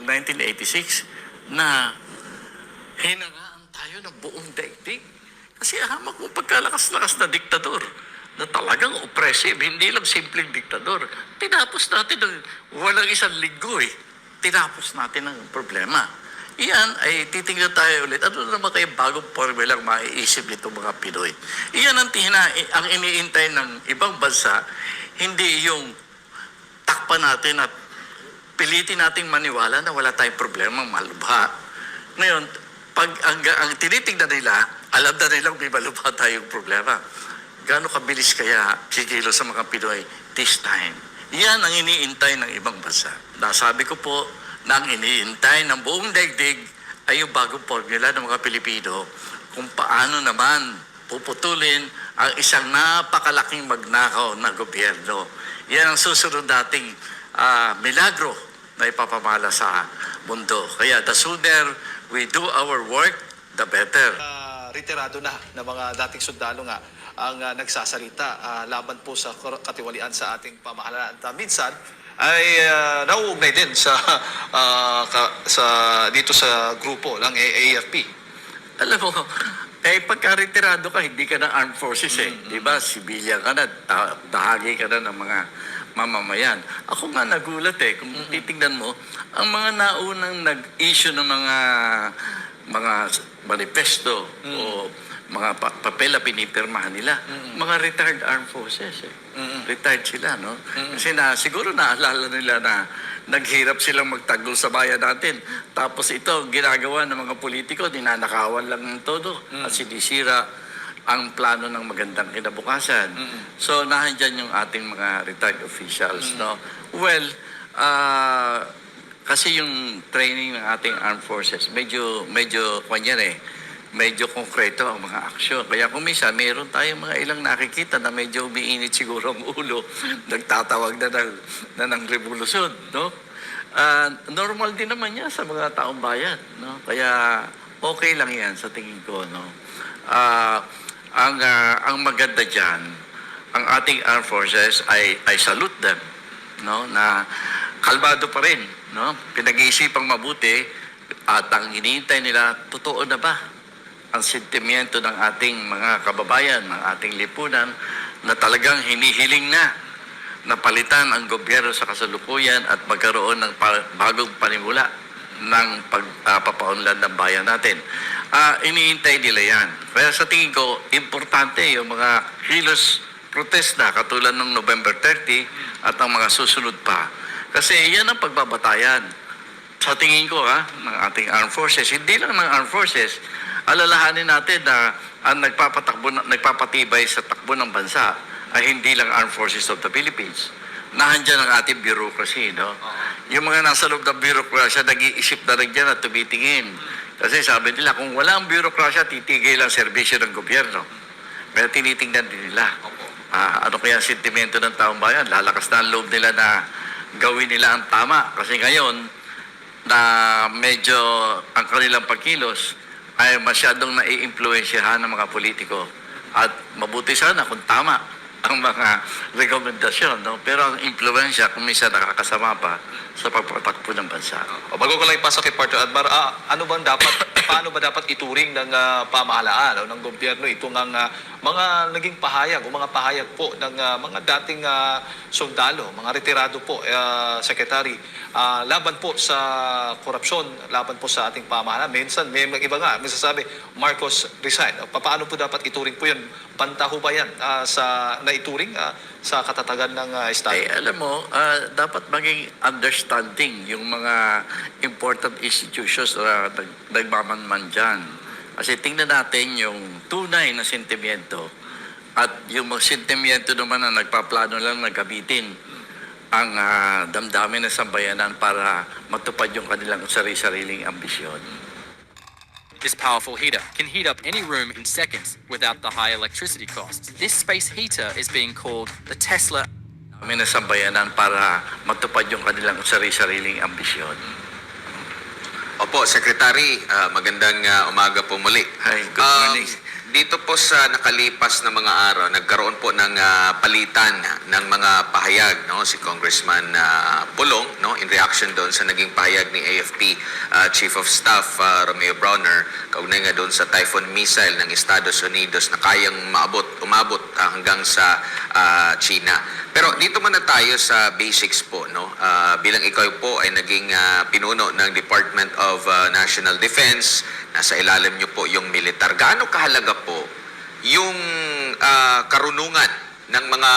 noong 1986 na hinangaan tayo ng buong daigdig. Kasi hamak mo pagkalakas-lakas na diktador na talagang oppressive, hindi lang simpleng diktador. Tinapos natin ng walang isang linggo eh. Tinapos natin ang problema. Iyan ay titingnan tayo ulit. Ano naman kayo bagong formulang maiisip nito mga Pinoy? Iyan ang iniintay ng ibang bansa, hindi yung takpan natin at pilitin nating maniwala na wala tayong problema malubha. Ngayon, pag ang tinitingnan nila, alam na nilang may malubha tayong problema. Gaano kabilis kaya kikilos sa mga Pinoy this time? Yan ang iniintay ng ibang bansa. Nasabi ko po na ang iniintay ng buong daigdig ay yung bagong formula ng mga Pilipino kung paano naman puputulin ang isang napakalaking magnakaw na gobyerno. Yan ang susunod nating milagro na ipapamala sa mundo. Kaya the sooner we do our work, the better. Retirado na ng mga dating sundalo nga ang nagsasalita laban po sa katiwalian sa ating pamahalaan. At minsan ay nauugnay din sa dito sa grupo ng AAFP. Alam mo, pagka-retirado ka, hindi ka na armed forces eh. Diba? Civilian ka na, dahagi ka na ng mga mamamayan. Ako nga nagulat eh. Kung titignan mo, ang mga naunang nag-issue ng mga manifesto o mga papel na pinipirmahan nila, mga retired armed forces eh. Retired sila, no? Kasi siguro naalala nila na naghirap silang magtanggol sa bayan natin. Tapos ito, ginagawa ng mga politiko, dinanakawan lang ng todo at sinisira ang plano ng magandang kinabukasan. So, nahandyan yung ating mga retired officials, no? Well, kasi yung training ng ating armed forces, medyo medyo konkreto ang mga aksyon. Kaya kung minsan, mayroon tayong mga ilang nakikita na medyo umiinit siguro ang ulo, nagtatawag na ng revolusyon, no? Normal din naman yan sa mga taong bayan, no? Kaya okay lang yan sa tingin ko, no? Ang maganda dyan, ang ating armed forces ay salute them, no? Na kalmado pa rin, no? Pinag-iisipang mabuti at ang hinihintay nila, totoo na ba ang sentimiento ng ating mga kababayan, ng ating lipunan, na talagang hinihiling na palitan ang gobyerno sa kasalukuyan at magkaroon ng bagong panimula ng pagpapaunlad ng bayan natin. Iniintay nila yan. Kaya sa tingin ko, importante yung mga kilos protesta katulad ng November 30 at ang mga susunod pa. Kasi yan ang pagbabatayan. Sa tingin ko ng ating armed forces, hindi lang ng armed forces, alalahanin natin na ang nagpapatibay sa takbo ng bansa ay hindi lang armed forces of the Philippines. Nahandyan ang ating bureaucracy, no? Yung mga nasa loob ng bureaucracy, nag-iisip na rin dyan at tumitingin. Kasi sabi nila, kung wala ang bureaucracy, titigil ang serbisyo ng gobyerno. Pero tinitingnan din nila. Ano kaya ang sentimento ng taong bayan? Lalakas na ang loob nila na gawin nila ang tama. Kasi ngayon, na medyo ang kanilang pagkilos ay masyadong nai-impluensyahan ng mga politiko. At mabuti sana kung tama ang mga rekomendasyon, no? Pero ang impluensya, kung minsan nakakasama pa sa pagpatakbo ng bansa. Bago ko lang ipasa kay Partner Admar, paano ba dapat ituring ng pamahalaan o ng gobyerno itong mga naging pahayag o mga pahayag po ng mga dating sundalo, mga retirado po, Secretary, laban po sa korupsyon, laban po sa ating pamahalaan. Minsan, may iba nga, may sasabi, Marcos resign. Paano po dapat ituring po yun? Pantaho ba yan naituring sa katatagan ng Estado? Alam mo, dapat maging understanding yung mga important institutions na nagmamanman dyan. Kasi tingnan natin yung tunay na sentimiento at yung mga sentimiento naman na nagpaplano lang na gamitin ang damdamin ng sambayanan para matupad yung kanilang sarili-sariling ambisyon. This powerful heater can heat up any room in seconds without the high electricity costs. This space heater is being called the Tesla. Kami na sambayanan para matupad yung kanilang sarili-sariling ambisyon. Opo, Secretary, magandang umaga po muli. Hi, good morning. Dito po sa nakalipas na mga araw, nagkaroon po ng palitan ng mga pahayag, no, si Congressman Pulong, no, in reaction doon sa naging pahayag ni AFP Chief of Staff Romeo Browner, kaugnay nga doon sa Typhoon missile ng Estados Unidos na kayang umabot hanggang sa China. Pero dito muna tayo sa basics po, no. Bilang ikaw po ay naging pinuno ng Department of National Defense, nasa ilalim niyo po yung militar. Gaano kahalaga po yung karunungan ng mga,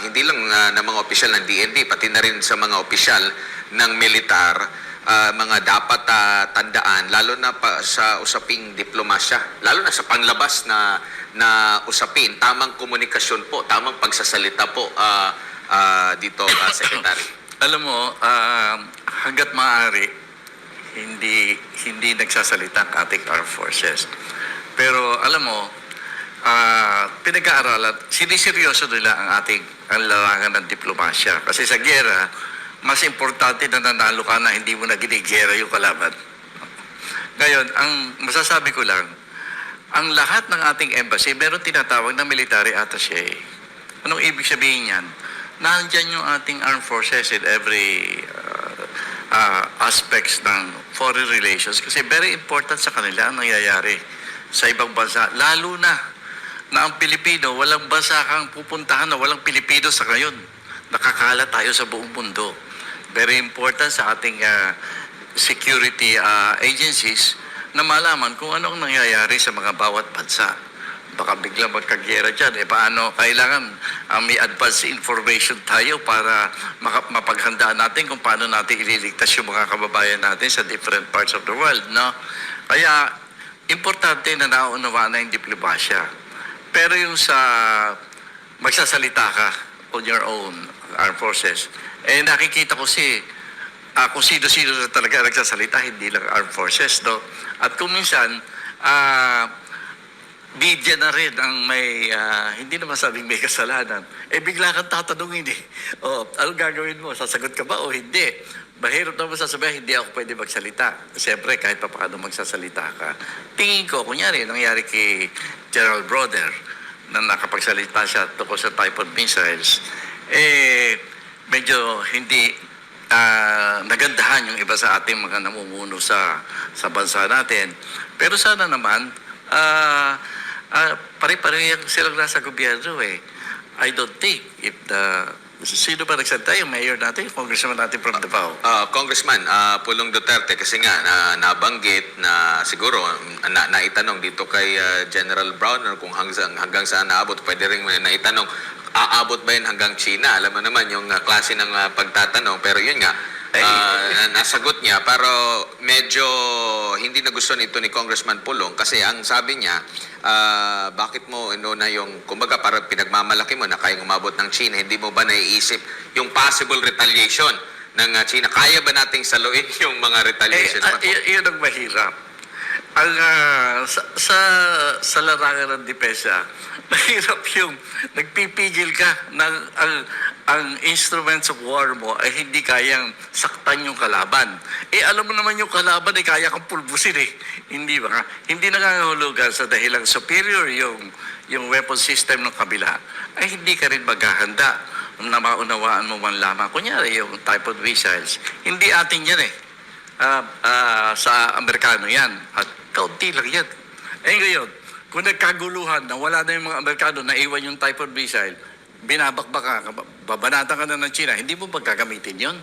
hindi lang ng mga opisyal ng DND, pati na rin sa mga opisyal ng militar, mga dapat tandaan, lalo na sa usaping diplomasya, lalo na sa panglabas na usapin, tamang komunikasyon po, tamang pagsasalita po dito, Secretary. Alam mo, hanggat maaari, hindi nagsasalita ang ating armed forces. Pero alam mo, pinag-aaralan, siniseryoso nila ang larangan ng diplomasya. Kasi sa giyera, mas importante na nanalo ka na hindi mo na ginigera yung kalaban. Ngayon, ang masasabi ko lang, ang lahat ng ating embassy, meron tinatawag na military attaché. Anong ibig sabihin yan? Nandyan yung ating armed forces in every aspects ng foreign relations kasi very important sa kanila ang nangyayari sa ibang bansa. Lalo na ang Pilipino, walang bansa kang pupuntahan na walang Pilipino sa ngayon. Nakakala tayo sa buong mundo. Very important sa ating security agencies na malaman kung ano ang nangyayari sa mga bawat bansa. Baka biglang magkagyera dyan. Paano? Kailangan may advance information tayo para mapaghandaan natin kung paano natin ililigtas yung mga kababayan natin sa different parts of the world. No? Kaya, importante na naunawaan na yung diplomasya. Pero yung sa magsasalita ka on your own, armed forces, nakikita ko kung sino-sino na talaga nagsasalita, hindi lang armed forces. No? At kung minsan, media na rin ang may, hindi naman sabing may kasalanan. Bigla kang tatanungin anong gagawin mo? Sasagot ka ba o hindi? Mahirap naman sasabihin, hindi ako pwede magsalita. Siyempre, kahit pa paano magsasalita ka. Tingin ko, kunyari, nangyari kay General Browner na nakapagsalita siya tungkol sa Typhoon missiles, medyo hindi nagandahan yung iba sa ating mga namumuno sa bansa natin. Pero sana naman, pare-parehang silang nasa gobyerno I don't think if sino ba nagsalita? Yung mayor natin, yung congressman natin from Davao. Congressman Pulong Duterte, kasi nga nabanggit na siguro naitanong dito kay General Browner kung hanggang saan naabot. Pwede rin naitanong, aabot ba yun hanggang China? Alam mo naman yung klase ng pagtatanong, pero yun nga, nasagot niya, pero medyo hindi nagustuhan ito ni Congressman Pulong kasi ang sabi niya, bakit mo na yung, kumbaga parang pinagmamalaki mo na kayang umabot ng China, hindi mo ba naiisip yung possible retaliation ng China? Kaya ba nating saluin yung mga retaliation? Yun ang mahirap. Ang sa larangan ng depensa, mahirap yung nagpipigil ka ng ang instruments of war mo ay hindi kayang saktan yung kalaban. Alam mo naman yung kalaban ay kaya kang pulbusin Hindi ba? Hindi nangangahulugan sa dahilang superior yung weapon system ng kabila ay hindi ka rin maghahanda na maunawaan mo man lamang. Kunyari yung Typhoon missiles, hindi atin yan sa Amerikano yan. At kaunti lang yan. Ngayon, kung nagkaguluhan na wala na yung mga Amerikano na iwan yung Typhoon missile, binabakbaka ka, babanatan ka na ng China, hindi mo magagamitin yun?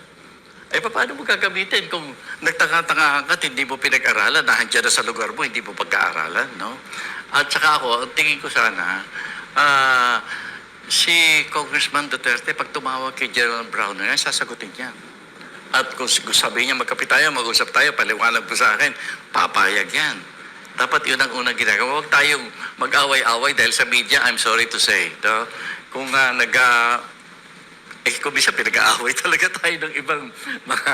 Paano mo gagamitin kung nagtanga-tangahan ka at hindi mo pinag-aralan, nahandyan na sa lugar mo, hindi mo pagka-aralan, no? At saka ako, ang tingin ko sana, si Congressman Duterte, pag tumawag kay General Browner, sasagutin niya. At kung sabihin niya, magkapit tayo, mag-usap tayo, paliwanag po sa akin, papayag yan. Dapat yun ang unang ginagawa. Huwag tayong mag-away-away dahil sa media, I'm sorry to say, no? Kung kung bisa pinag-aaway talaga tayo ng ibang mga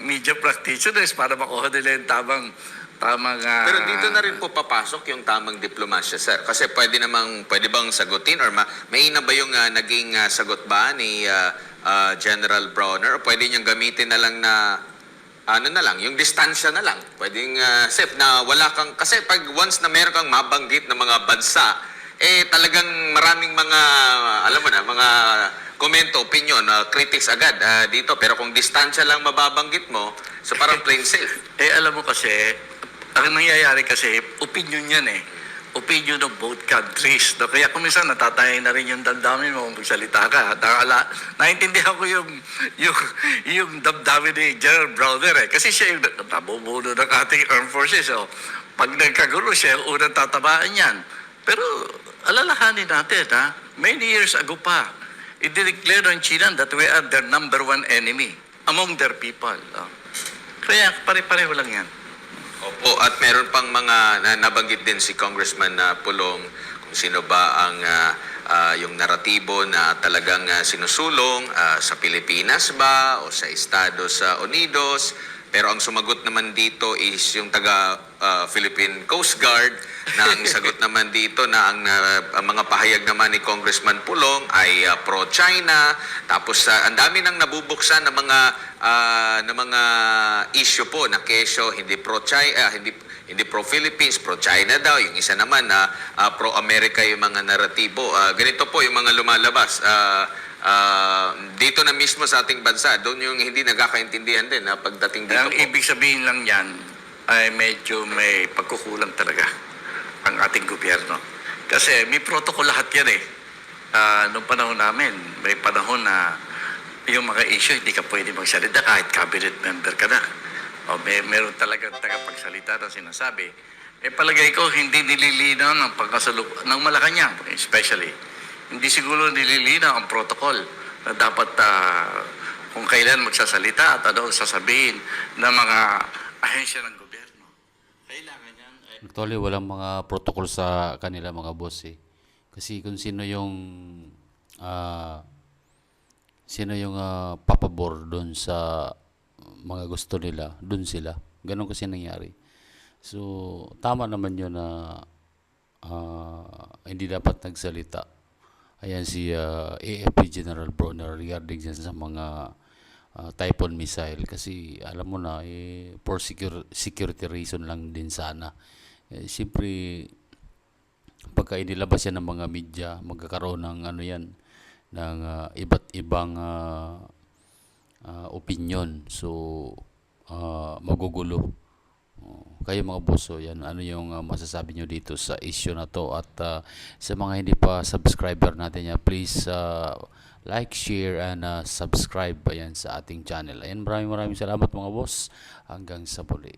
media practitioners para makuha nila yung tamang Pero dito na rin po papasok yung tamang diplomasya, sir. Kasi pwede bang sagutin or may na ba yung naging sagot ba ni General Browner o pwede niyang gamitin na lang na ano na lang, yung distansya na lang. Pwedeng safe na wala kang, kasi pag once na meron kang mabanggit na mga bansa, talagang maraming mga, alam mo na, mga komento, opinion, critics agad dito. Pero kung distansya lang mababanggit mo, so parang plain safe. Alam mo kasi, ang nangyayari kasi, opinion yan opinion of both countries. No? Kaya kung minsan natatay na rin yung damdamin mo kung magsalita ka. Naintindihan ko yung damdamin ni General Browner Kasi siya yung nabubuno ng ating armed forces. So, pag nagkagulo siya, yung unang tatabaan yan. Pero alalahanin natin, many years ago pa, i-declare ng China that we are their number one enemy among their people. Kaya pare-pareho lang yan. Opo, at meron pang mga nabanggit din si Congressman Pulong kung sino ba ang yung naratibo na talagang sinusulong sa Pilipinas ba o sa Estados Unidos. Pero ang sumagot naman dito is yung taga Philippine Coast Guard na ang sagot naman dito na ang mga pahayag naman ni Congressman Pulong ay pro-China. Tapos ang dami nang nabubuksan ng mga issue po na kesyo hindi pro-China, hindi pro-Philippines, pro-China daw. Yung isa naman na pro-America yung mga naratibo. Ganito po yung mga lumalabas. Dito na mismo sa ating bansa, doon yung hindi nagkakaintindihan din pagdating dito Ang po. ibig sabihin lang yan ay medyo may pagkukulang talaga ang ating gobyerno. Kasi may protocol lahat yan noong panahon namin, may panahon na yung mga issue, hindi ka pwede magsalita kahit cabinet member ka na. O meron talagang tagapagsalita na sinasabi. Palagay ko, hindi nililinaw ng Malacanang, especially. Hindi siguro nililinaw ang protocol na dapat kung kailan magsasalita at ano sasabihin ng mga ahensya ng gobyerno. Kailangan yan. Actually, walang mga protocol sa kanila mga boss Kasi kung sino yung papabor doon sa mga gusto nila, doon sila. Ganon kasi nangyari. So, tama naman yun na hindi dapat nagsalita. Ayan si AFP General Bronner regarding dyan sa mga Typhoon missile kasi alam mo na for security reason lang din sana. Siyempre pagka inilabas yan ng mga media, magkakaroon ng ano yan ng iba't ibang opinion. So magugulo. Kayo mga boss, yan ano yung masasabi nyo dito sa issue na to at sa mga hindi pa subscriber natin yan, please like, share and subscribe ayan sa ating channel. Ayan, maraming salamat mga boss, hanggang sa muli.